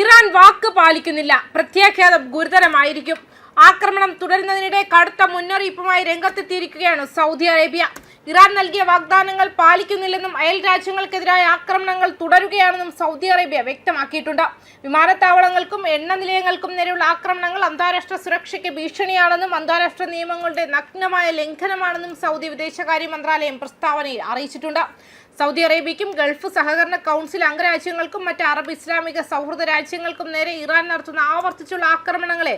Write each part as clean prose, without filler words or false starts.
Iran വാക്ക് പാലിക്കുന്നില്ല. പ്രത്യാഘാതം ഗുരുതരമായിരിക്കും. ആക്രമണം തുടരുന്നതിനിടെ കടുത്ത മുന്നറിയിപ്പുമായി രംഗത്തെത്തിയിരിക്കുകയാണ് സൗദി അറേബ്യ. ഇറാൻ നൽകിയ വാഗ്ദാനങ്ങൾ പാലിക്കുന്നില്ലെന്നും അയൽ രാജ്യങ്ങൾക്കെതിരായ ആക്രമണങ്ങൾ തുടരുകയാണെന്നും സൗദി അറേബ്യ വ്യക്തമാക്കിയിട്ടുണ്ട്. വിമാനത്താവളങ്ങൾക്കും എണ്ണ നിലയങ്ങൾക്കും നേരെയുള്ള ആക്രമണങ്ങൾ അന്താരാഷ്ട്ര സുരക്ഷയ്ക്ക് ഭീഷണിയാണെന്നും അന്താരാഷ്ട്ര നിയമങ്ങളുടെ നഗ്നമായ ലംഘനമാണെന്നും സൗദി വിദേശകാര്യ മന്ത്രാലയം പ്രസ്താവനയിൽ അറിയിച്ചിട്ടുണ്ട്. സൗദി അറേബ്യയ്ക്കും ഗൾഫ് സഹകരണ കൗൺസിൽ അംഗരാജ്യങ്ങൾക്കും മറ്റ് അറബ് ഇസ്ലാമിക സൗഹൃദ രാജ്യങ്ങൾക്കും നേരെ ഇറാൻ നടത്തുന്ന ആവർത്തിച്ചുള്ള ആക്രമണങ്ങളെ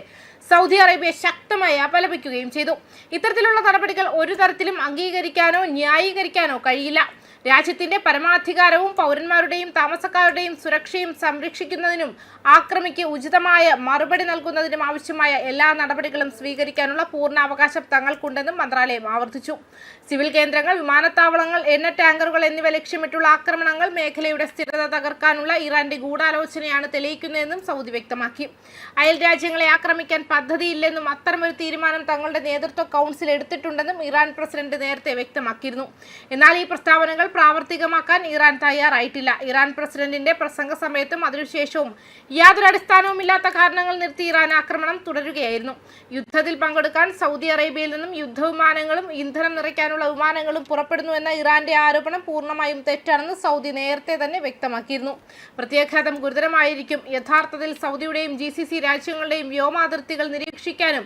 സൗദി അറേബ്യ ശക്തമായി അപലപിക്കുകയും ചെയ്തു. ഇത്തരത്തിലുള്ള നടപടികൾ ഒരു തരത്തിലും അംഗീകരിക്കാനോ ന്യായീകരിക്കാനോ കഴിയില്ല. രാജ്യത്തിന്റെ പരമാധികാരവും പൗരന്മാരുടെയും താമസക്കാരുടെയും സുരക്ഷയും സംരക്ഷിക്കുന്നതിനും ആക്രമിക്ക് ഉചിതമായ മറുപടി നൽകുന്നതിനും ആവശ്യമായ എല്ലാ നടപടികളും സ്വീകരിക്കാനുള്ള പൂർണ്ണ അവകാശം തങ്ങൾക്കുണ്ടെന്നും മന്ത്രാലയം ആവർത്തിച്ചു. സിവിൽ കേന്ദ്രങ്ങൾ, വിമാനത്താവളങ്ങൾ, എണ്ണ ടാങ്കറുകൾ എന്നിവ ലക്ഷ്യമിട്ടുള്ള ആക്രമണങ്ങൾ മേഖലയുടെ സ്ഥിരത തകർക്കാനുള്ള ഇറാന്റെ ഗൂഢാലോചനയാണ് തെളിയിക്കുന്നതെന്നും സൗദി വ്യക്തമാക്കി. അയൽ രാജ്യങ്ങളെ ആക്രമിക്കാൻ പദ്ധതിയില്ലെന്നും അത്തരമൊരു തീരുമാനം തങ്ങളുടെ നേതൃത്വ കൗൺസിൽ എടുത്തിട്ടുണ്ടെന്നും ഇറാൻ പ്രസിഡന്റ് നേരത്തെ വ്യക്തമാക്കിയിരുന്നു. എന്നാൽ ഈ പ്രസ്താവനകൾ പ്രാവർത്തികമാക്കാൻ ഇറാൻ തയ്യാറായിട്ടില്ല. ഇറാൻ പ്രസിഡന്റിന്റെ പ്രസംഗ സമയത്തും അതിനുശേഷവും യാതൊരു അടിസ്ഥാനവുമില്ലാത്ത കാരണങ്ങൾ നിർത്തി ഇറാൻ ആക്രമണം തുടരുകയായിരുന്നു. യുദ്ധത്തിൽ പങ്കെടുക്കാൻ സൗദി അറേബ്യയിൽ നിന്നും യുദ്ധവിമാനങ്ങളും ഇന്ധനം നിറയ്ക്കാനുള്ള വിമാനങ്ങളും പുറപ്പെടുന്നുവെന്ന ഇറാന്റെ ആരോപണം പൂർണ്ണമായും തെറ്റാണെന്ന് സൗദി നേരത്തെ തന്നെ വ്യക്തമാക്കിയിരുന്നു. പ്രത്യാഘാതം ഗുരുതരമായിരിക്കും. യഥാർത്ഥത്തിൽ സൗദിയുടെയും GCC രാജ്യങ്ങളുടെയും വ്യോമാതിർത്തികൾ നിരീക്ഷിക്കാനും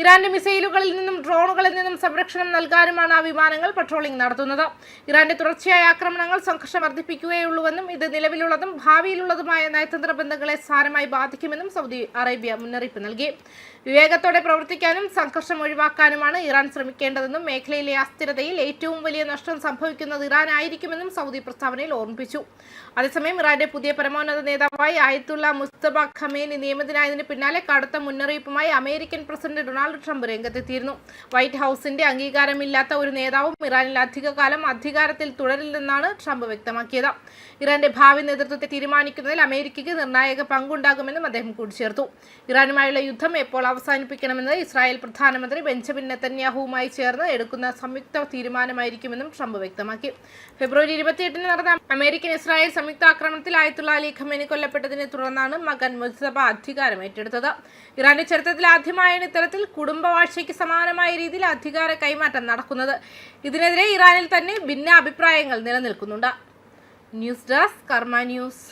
ഇറാന്റെ മിസൈലുകളിൽ നിന്നും ഡ്രോണുകളിൽ നിന്നും സംരക്ഷണം നൽകാനുമാണ് ആ വിമാനങ്ങൾ പട്രോളിംഗ് നടത്തുന്നത്. ഇറാന്റെ തുടർച്ചയായ ആക്രമണങ്ങൾ സംഘർഷം വർദ്ധിപ്പിക്കുകയുള്ളൂവെന്നും ഇത് നിലവിലുള്ളതും ഭാവിയിലുള്ളതുമായ നയതന്ത്ര ബന്ധങ്ങളെ സാരമായി ബാധിക്കുമെന്നും സൗദി അറേബ്യ മുന്നറിയിപ്പ് നൽകി. വിവേകത്തോടെ പ്രവർത്തിക്കാനും സംഘർഷം ഒഴിവാക്കാനുമാണ് ഇറാൻ ശ്രമിക്കേണ്ടതെന്നും മേഖലയിലെ അസ്ഥിരതയിൽ ഏറ്റവും വലിയ നഷ്ടം സംഭവിക്കുന്നത് ഇറാൻ ആയിരിക്കുമെന്നും സൗദി പ്രസ്താവനയിൽ ഓർമ്മിപ്പിച്ചു. അതേസമയം ഇറാന്റെ പുതിയ പരമോന്നത നേതാവായി ആയത്തുള്ള മുസ്തഫ ഖമേനി നിയമിതനായതിന് പിന്നാലെ കടുത്ത മുന്നറിയിപ്പുമായി അമേരിക്കൻ പ്രസിഡന്റ് ഡൊണാൾഡ് ട്രംപ് രംഗത്തെത്തിയിരുന്നു. വൈറ്റ് ഹൌസിന്റെ അംഗീകാരമില്ലാത്ത ഒരു നേതാവും ഇറാനിൽ അധികകാലം അധികാരത്തിൽ തുടരില്ലെന്നാണ് ട്രംപ് വ്യക്തമാക്കിയത്. ഇറാന്റെ ഭാവി നേതൃത്വത്തെ തീരുമാനിക്കുന്നതിൽ അമേരിക്കയ്ക്ക് നിർണായക പങ്കുണ്ടാകുമെന്നും അദ്ദേഹം കൂട്ടിച്ചേർത്തു. ഇറാനുമായുള്ള യുദ്ധം എപ്പോൾ അവസാനിപ്പിക്കണമെന്നത് ഇസ്രായേൽ പ്രധാനമന്ത്രി ബെഞ്ചമിൻ നെതന്യാഹുവുമായി ചേർന്ന് എടുക്കുന്ന സംയുക്ത തീരുമാനമായിരിക്കുമെന്നും ട്രംപ് വ്യക്തമാക്കി. ഫെബ്രുവരി 28 നടന്ന അമേരിക്കൻ ഇസ്രായേൽ സംയുക്ത ആക്രമണത്തിൽ ആയത്തുള്ള അലി ഖമേനി കൊല്ലപ്പെട്ടതിനെ തുടർന്നാണ് മകൻ മുസ്തഫ അധികാരം ഏറ്റെടുത്തത്. ഇറാന്റെ ചരിത്രത്തിൽ ആദ്യമായാണ് ഇത്തരത്തിൽ കുടുംബവാഴ്ചയ്ക്ക് സമാനമായ രീതിയിൽ അധികാര കൈമാറ്റം നടക്കുന്നത്. ഇതിനെതിരെ ഇറാനിൽ തന്നെ ഭിന്ന അഭിപ്രായങ്ങൾ നിലനിൽക്കുന്നുണ്ട്. ന്യൂസ് ഡെസ്ക് കർമ്മ ന്യൂസ്.